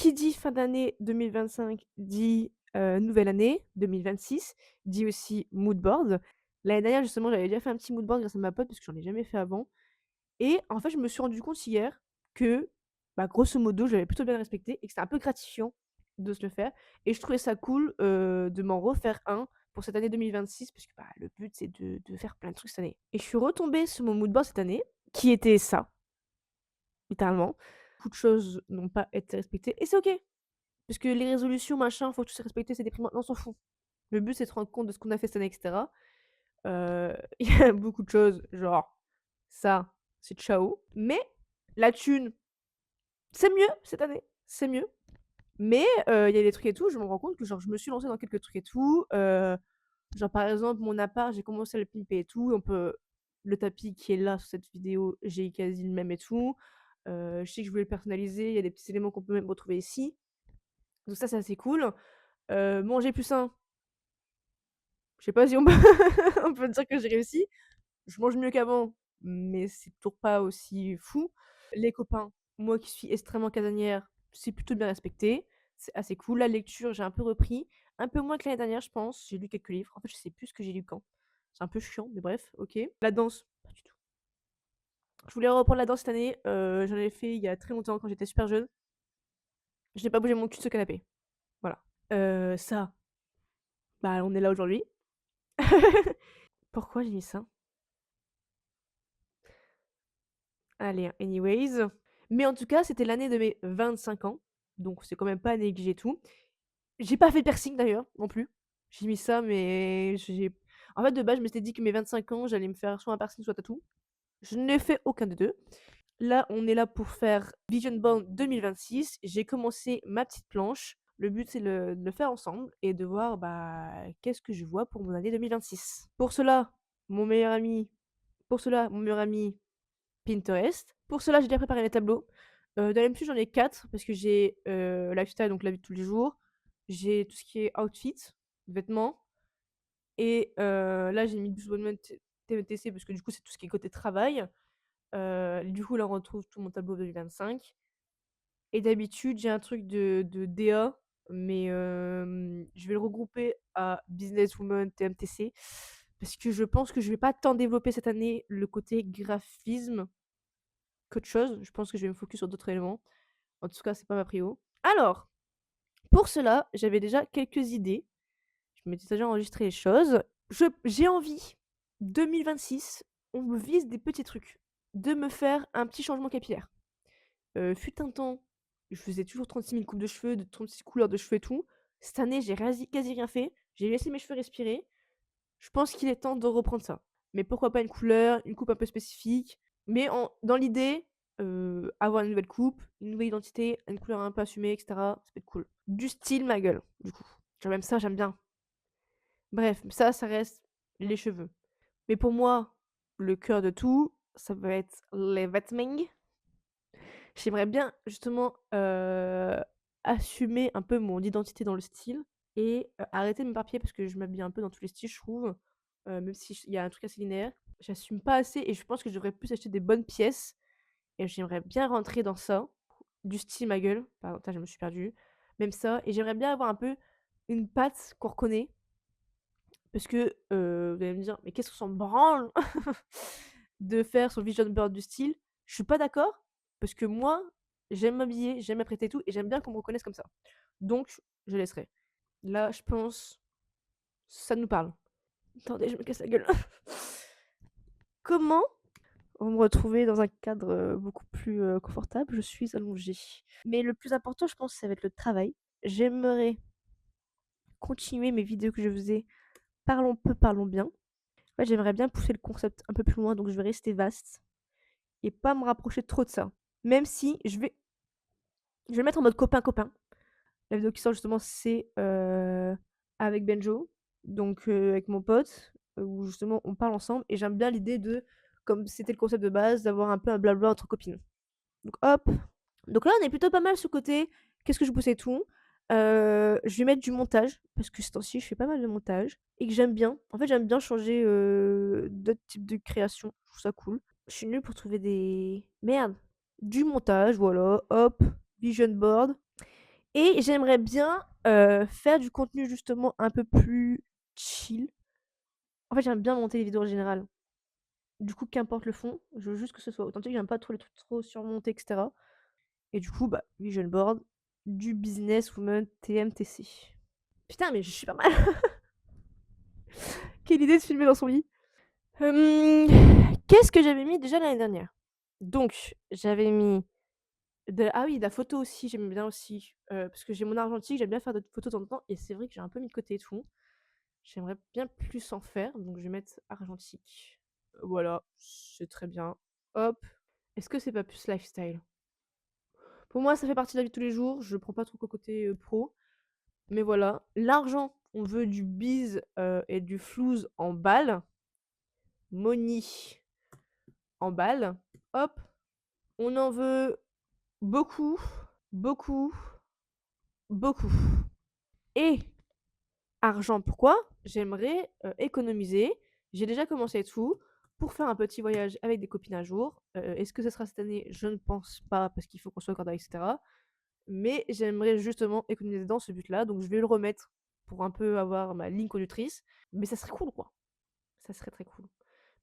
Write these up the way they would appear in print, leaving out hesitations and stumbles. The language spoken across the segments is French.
qui dit fin d'année 2025 dit, nouvelle année 2026, dit aussi mood board. L'année dernière justement, j'avais déjà fait un petit mood board grâce à ma pote parce que j'en ai jamais fait avant et en fait, je me suis rendu compte hier que, bah, grosso modo, j'avais plutôt bien respecté et que c'était un peu gratifiant de se le faire et je trouvais ça cool, de m'en refaire un pour cette année 2026 parce que, bah, le but c'est de faire plein de trucs cette année et je suis retombée sur mon mood board cette année qui était ça, littéralement. Beaucoup de choses n'ont pas été respectées et c'est OK. Parce que les résolutions, machin, faut tout se respecter, c'est déprimant. Non, on s'en fout. Le but, c'est de se rendre compte de ce qu'on a fait cette année, et cetera. Il y a beaucoup de choses, genre, ça, c'est ciao. Mais la thune, c'est mieux cette année, c'est mieux. Mais il y a des trucs et tout, je me rends compte que genre je me suis lancée dans quelques trucs et tout. Genre par exemple mon appart, j'ai commencé à le pimper et tout. Le tapis qui est là sur cette vidéo, j'ai quasi le même et tout. Je sais que je voulais le personnaliser, il y a des petits éléments qu'on peut même retrouver ici. Donc ça, c'est assez cool. Manger plus sain, je sais pas si on peut on peut dire que j'ai réussi. Je mange mieux qu'avant, mais c'est toujours pas aussi fou. Les copains, moi qui suis extrêmement casanière, c'est plutôt bien respecté. C'est assez cool. La lecture, j'ai un peu repris. Un peu moins que l'année dernière, je pense. J'ai lu quelques livres. En fait, je sais plus ce que j'ai lu quand. C'est un peu chiant, mais bref, OK. La danse, pas du tout. Je voulais reprendre la danse cette année. J'en avais fait il y a très longtemps quand j'étais super jeune. Je n'ai pas bougé mon cul de ce canapé. Voilà. Ça, bah, on est là aujourd'hui. Pourquoi j'ai mis ça? Allez, anyways. Mais en tout cas, c'était l'année de mes 25 ans, donc c'est quand même pas à négliger tout. J'ai pas fait de piercing d'ailleurs, non plus. J'ai mis ça, mais j'ai en fait, de base, je m'étais dit que mes 25 ans, j'allais me faire soit un piercing, soit tatou. Je n'ai fait aucun des 2. Là, on est là pour faire Vision Board 2026. J'ai commencé ma petite planche. Le but, c'est de le faire ensemble et de voir, bah, qu'est-ce que je vois pour mon année 2026. Mon meilleur ami pour cela, mon meilleur ami Pinterest. Pour cela, j'ai déjà préparé mes tableaux. Dans les j'en ai 4 parce que j'ai lifestyle, donc la vie de tous les jours. J'ai tout ce qui est outfit, vêtements. Et là, j'ai mis du abonnement TMTC parce que du coup, c'est tout ce qui est côté travail. Du coup, là, on retrouve tout mon tableau 2025. Et d'habitude, j'ai un truc de DA, mais je vais le regrouper à Businesswoman TMTC parce que je pense que je vais pas tant développer cette année le côté graphisme qu'autre chose. Je pense que je vais me focus sur d'autres éléments. En tout cas, c'est pas ma prio. Alors, pour cela, j'avais déjà quelques idées. Je m'étais déjà enregistré les choses. J'ai envie, 2026, on me vise des petits trucs, de me faire un petit changement capillaire. Fut un temps, je faisais toujours 36 000 coupes de cheveux, de 36 couleurs de cheveux et tout. Cette année, j'ai quasi rien fait. J'ai laissé mes cheveux respirer. Je pense qu'il est temps de reprendre ça. Mais pourquoi pas une couleur, une coupe un peu spécifique. Mais dans l'idée, avoir une nouvelle coupe, une nouvelle identité, une couleur un peu assumée, etc. Ça peut être cool. Du style, ma gueule, du coup. Genre même ça, j'aime bien. Bref, ça reste les cheveux. Mais pour moi, le cœur de tout, ça va être les vêtements. J'aimerais bien justement assumer un peu mon identité dans le style et arrêter de m'éparpiller parce que je m'habille un peu dans tous les styles, je trouve. Même si il y a un truc assez linéaire. J'assume pas assez et je pense que je devrais plus acheter des bonnes pièces et j'aimerais bien rentrer dans ça. Du style, ma gueule. Pardon, putain, je me suis perdue. Même ça. Et j'aimerais bien avoir un peu une patte qu'on reconnaît. Parce que vous allez me dire, mais qu'est-ce qu'on s'en branle de faire son vision board du style? Je suis pas d'accord, parce que moi, j'aime m'habiller, j'aime m'apprêter et tout, et j'aime bien qu'on me reconnaisse comme ça. Donc, je laisserai. Là, je pense, ça nous parle. Attendez, je me casse la gueule. Comment on me retrouver dans un cadre beaucoup plus confortable? Je suis allongée. Mais le plus important, je pense, ça va être le travail. J'aimerais continuer mes vidéos que je faisais. Parlons peu, parlons bien. Ouais, j'aimerais bien pousser le concept un peu plus loin, donc je vais rester vaste et pas me rapprocher trop de ça. Même si je vais le mettre en mode copain-copain. La vidéo qui sort justement, c'est avec Benjo, donc avec mon pote, où justement on parle ensemble et j'aime bien l'idée de, comme c'était le concept de base, d'avoir un peu un blabla entre copines. Donc hop. Donc là, on est plutôt pas mal sur le côté qu'est-ce que je pousse et tout. Je vais mettre du montage parce que ce temps-ci, je fais pas mal de montage et que j'aime bien. En fait, j'aime bien changer d'autres types de créations. Je trouve ça cool. Je suis nulle pour trouver des merde, du montage, voilà, hop, vision board. et j'aimerais bien, faire du contenu justement un peu plus chill. En fait, j'aime bien monter les vidéos en général. Du coup, qu'importe le fond, je veux juste que ce soit authentique, j'aime pas trop les trucs trop surmontés et cetera et du coup, bah, vision board, du businesswoman TMTC. Putain, mais je suis pas mal. Quelle idée de filmer dans son lit. Qu'est-ce que j'avais mis déjà l'année dernière? Donc, j'avais mis ah oui, de la photo aussi, j'aime bien aussi, parce que j'ai mon argentique, j'aime bien faire des photos de temps en temps et c'est vrai que j'ai un peu mis de côté et tout. J'aimerais bien plus en faire, donc je vais mettre argentique. Voilà, c'est très bien. Hop. Est-ce que c'est pas plus lifestyle? Pour moi, ça fait partie de la vie de tous les jours, je prends pas trop qu'au côté, pro, mais voilà. L'argent, on veut du bise, et du flouze en balles. Money en balles. Hop. On en veut beaucoup, beaucoup, beaucoup. Et argent, pourquoi? J'aimerais, économiser. J'ai déjà commencé tout pour faire un petit voyage avec des copines un jour. Est-ce que ce sera cette année? Je ne pense pas parce qu'il faut qu'on soit accordé et cetera. Mais j'aimerais justement économiser dans ce but-là, donc je vais le remettre pour un peu avoir ma ligne conductrice. Mais ça serait cool, quoi. Ça serait très cool.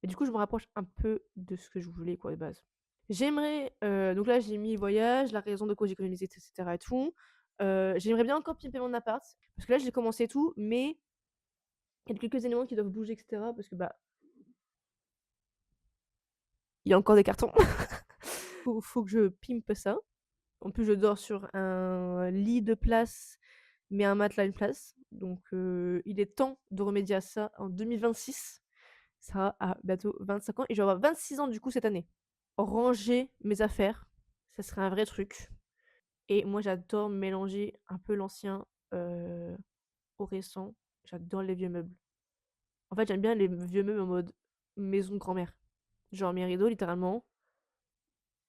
Et du coup, je me rapproche un peu de ce que je voulais, quoi, de base. J'aimerais, donc là, j'ai mis voyage, la raison de quoi j'ai économisé, et cetera et tout. J'aimerais bien encore pimper mon appart, parce que là, j'ai commencé tout, mais il y a quelques éléments qui doivent bouger, et cetera, parce que, bah, il y a encore des cartons. Faut que je pimpe ça. En plus, je dors sur un lit de place, mais un matelas une place. Donc, il est temps de remédier à ça en 2026. Ça a bientôt 25 ans et je vais avoir 26 ans du coup cette année. Ranger mes affaires, ça serait un vrai truc. Et moi, j'adore mélanger un peu l'ancien, heu, au récent. J'adore les vieux meubles. En fait, j'aime bien les vieux meubles en mode maison de grand-mère. Genre mes rideaux, littéralement,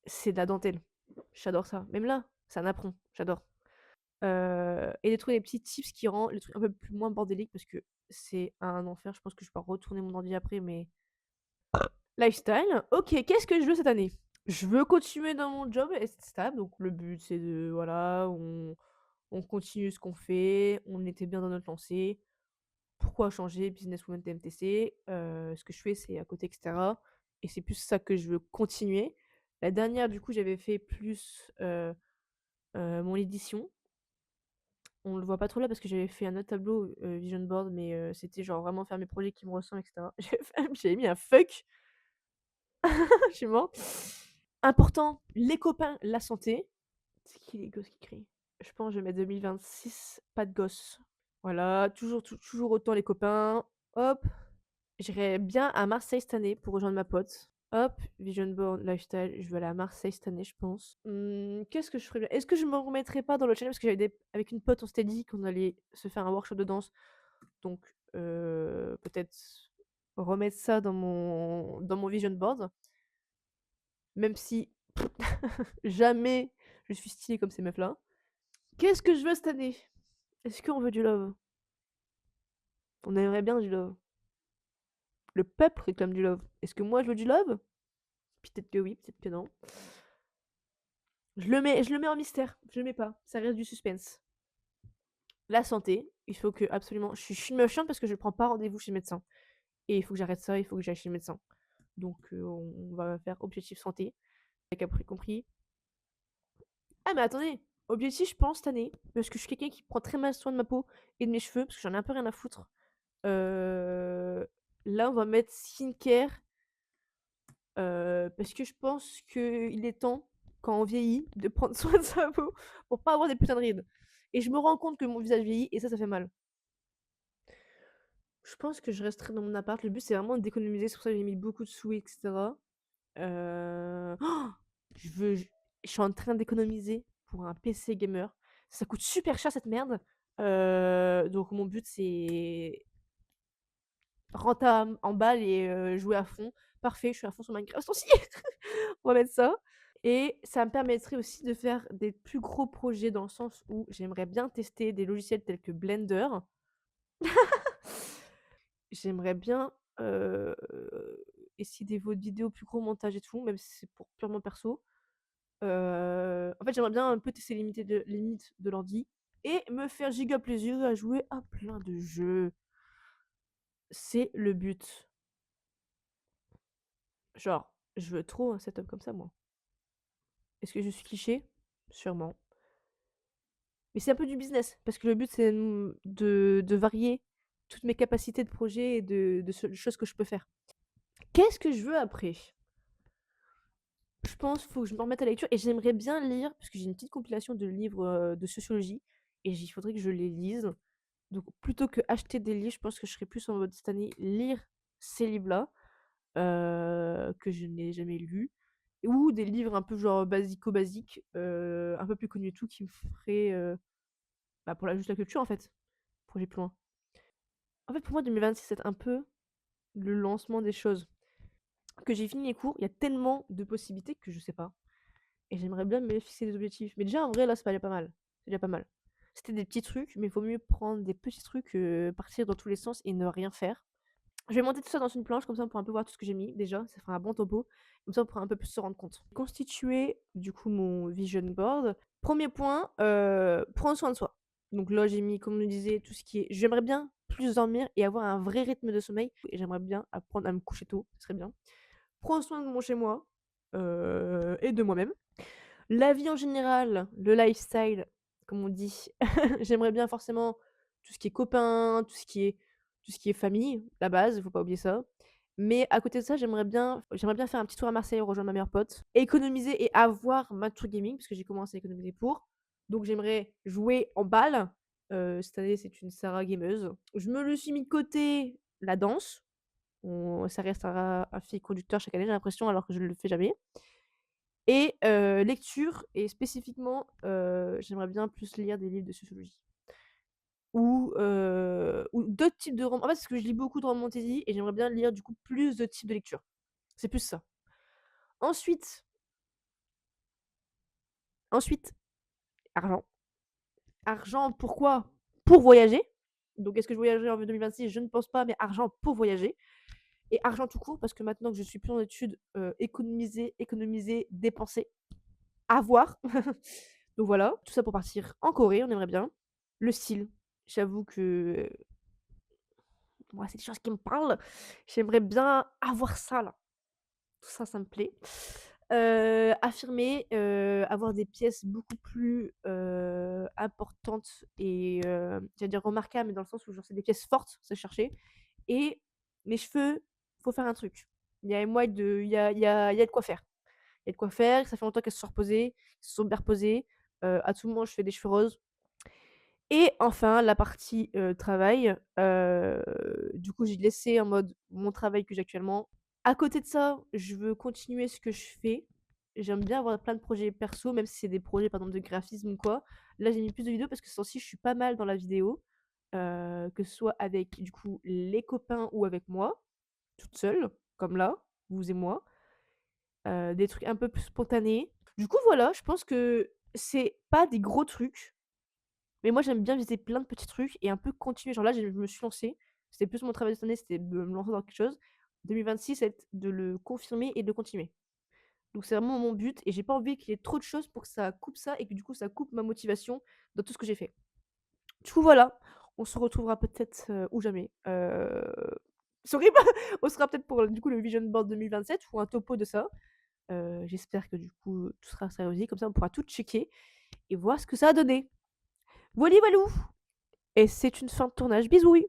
c'est de la dentelle. J'adore ça. Même là, c'est un apron, j'adore. Et de trouver des petits tips qui rendent les trucs un peu plus moins bordéliques parce que c'est un enfer. Je pense que je peux retourner mon ordi après, mais lifestyle. OK, qu'est-ce que je veux cette année? Je veux continuer dans mon job et être stable, donc le but c'est de voilà, on continue ce qu'on fait, on était bien dans notre lancée. Pourquoi changer? Businesswoman TMTC, ce que je fais, c'est à côté et cetera et c'est plus ça que je veux continuer. La dernière, du coup, j'avais fait plus, mon édition. On le voit pas trop là parce que j'avais fait un autre tableau, vision board, mais c'était genre vraiment faire mes projets qui me ressemblent et cetera. J'avais mis un fuck, je suis morte. Important, les copains, la santé. C'est qui les gosses qui crient? Je pense que je vais mettre 2026, pas de gosses. Voilà, toujours autant les copains. Hop, j'irai bien à Marseille cette année pour rejoindre ma pote. Hop, vision board, lifestyle, je vais aller à Marseille cette année, je pense. Qu'est-ce que je ferais bien? Est-ce que je me remettrais pas dans le challenge? Parce que avec une pote, on s'était dit qu'on allait se faire un workshop de danse. Donc, peut-être remettre ça dans mon vision board. Même si jamais je suis stylée comme ces meufs-là. Qu'est-ce que je veux cette année? Est-ce qu'on veut du love? On aimerait bien du love. Le peuple réclame du love. Est-ce que moi je veux du love? Peut-être que oui, peut-être que non. Je le mets en mystère. Je le mets pas. Ça reste du suspense. La santé, il faut que absolument. Je suis une meuf chiante parce que je prends pas rendez-vous chez le médecin. Et il faut que j'arrête ça, il faut que j'aille chez le médecin. Donc on va faire objectif santé. Avec après compris. Ah mais attendez, objectif je pense cette année, parce que je suis quelqu'un qui prend très mal soin de ma peau et de mes cheveux, parce que j'en ai un peu rien à foutre. Là on va mettre skincare, parce que je pense qu'il est temps, quand on vieillit, de prendre soin de sa peau pour pas avoir des putains de rides. Et je me rends compte que mon visage vieillit et ça fait mal. Je pense que je resterai dans mon appart. Le but c'est vraiment d'économiser, c'est pour ça que j'ai mis beaucoup de sous, et cetera. Oh je veux je suis en train d'économiser pour un PC gamer. Ça coûte super cher cette merde. Donc mon but c'est rentrer en balle et jouer à fond. Parfait, je suis à fond sur Minecraft aussi. On va mettre ça. Et ça me permettrait aussi de faire des plus gros projets dans le sens où j'aimerais bien tester des logiciels tels que Blender. J'aimerais bien, essayer des vidéos plus gros montage et tout, même si c'est pour purement perso. En fait, j'aimerais bien un peu tester les limites de l'ordi et me faire giga plaisir à jouer à plein de jeux. C'est le but. Genre, je veux trop un setup comme ça, moi. Est-ce que je suis cliché? Sûrement. Mais c'est un peu du business, parce que le but, c'est de varier toutes mes capacités de projet et de choses que je peux faire. Qu'est-ce que je veux après? Je pense qu'il faut que je me remette à la lecture et j'aimerais bien lire, parce que j'ai une petite compilation de livres de sociologie et il faudrait que je les lise. Donc, plutôt que acheter des livres, je pense que je serais plus en mode cette année lire ces livres-là que je n'ai jamais lus. Ou des livres un peu genre basico-basiques, un peu plus connus et tout, qui me feraient bah, pour juste la culture en fait, pour aller plus loin. En fait, pour moi, 2026, c'est un peu le lancement des choses. Que j'ai fini les cours, il y a tellement de possibilités que je sais pas. Et j'aimerais bien me fixer des objectifs. Mais déjà, en vrai, là, c'est pas déjà pas mal. C'est déjà pas mal. C'était des petits trucs, mais il vaut mieux prendre des petits trucs que partir dans tous les sens et ne rien faire. Je vais monter tout ça dans une planche, comme ça on pourra un peu voir tout ce que j'ai mis déjà, ça fera un bon topo. Comme ça on pourra un peu plus se rendre compte. Constituer du coup mon vision board. Premier point, prendre soin de soi. Donc là j'ai mis, comme on le disait, tout ce qui est. J'aimerais bien plus dormir et avoir un vrai rythme de sommeil. Et j'aimerais bien apprendre à me coucher tôt, ce serait bien. Prendre soin de mon chez moi et de moi-même. La vie en général, le lifestyle, comme on dit, j'aimerais bien forcément tout ce qui est copains, tout ce qui est famille, la base, il faut pas oublier ça. Mais à côté de ça, j'aimerais bien faire un petit tour à Marseille, rejoindre ma meilleure pote, économiser et avoir ma tour gaming, parce que j'ai commencé à économiser pour. Donc j'aimerais jouer en balle. Cette année, c'est une Sarah gameuse. Je me le suis mis de côté la danse. Ça restera un fil conducteur chaque année, j'ai l'impression, alors que je ne le fais jamais. Et lecture et spécifiquement, j'aimerais bien plus lire des livres de sociologie ou d'autres types de romans. En fait, parce que je lis beaucoup de romans fantasy et j'aimerais bien lire du coup plus de types de lecture. C'est plus ça. Ensuite ensuite, argent. Argent pourquoi? Pour voyager. Donc est-ce que je voyagerai en 2026? Je ne pense pas, mais argent pour voyager et argent tout court parce que maintenant que je suis plus en études, économiser, dépenser, avoir. Donc voilà, tout ça pour partir en Corée, on aimerait bien. Le style, j'avoue que moi, c'est des choses qui me parlent. J'aimerais bien avoir ça là. Tout ça, ça me plaît. Affirmer, avoir des pièces beaucoup plus importantes et j'allais dire remarquables, mais dans le sens où genre c'est des pièces fortes, c'est chercher. Et mes cheveux, faut faire un truc. Il y a moi de, il y a de quoi faire. Il y a de quoi faire. Ça fait longtemps qu'elles se sont reposées, qu'elles se sont bien reposées. À tout moment, je fais des cheveux roses. Et enfin, la partie, travail, du coup, j'ai laissé en mode mon travail que j'ai actuellement. À côté de ça, je veux continuer ce que je fais. J'aime bien avoir plein de projets perso, même si c'est des projets, par exemple, de graphisme ou quoi. Là, j'ai mis plus de vidéos parce que ce temps-ci, je suis pas mal dans la vidéo, que ce soit avec, du coup, les copains ou avec moi, toute seule, comme là, vous et moi. Des trucs un peu plus spontanés. Du coup, voilà, je pense que c'est pas des gros trucs. Mais moi, j'aime bien viser plein de petits trucs et un peu continuer. Genre là, je me suis lancée. C'était plus mon travail de cette année, c'était de me lancer dans quelque chose. 2026, c'est de le confirmer et de continuer. Donc c'est vraiment mon but et j'ai pas envie qu'il y ait trop de choses pour que ça coupe ça et que du coup ça coupe ma motivation dans tout ce que j'ai fait. Du coup voilà, on se retrouvera peut-être ou jamais. C'est horrible. On sera peut-être pour du coup le Vision Board 2027 ou un topo de ça. J'espère que du coup tout sera réussi, comme ça on pourra tout checker et voir ce que ça a donné. Voilà, voilou. Et c'est une fin de tournage. Bisous!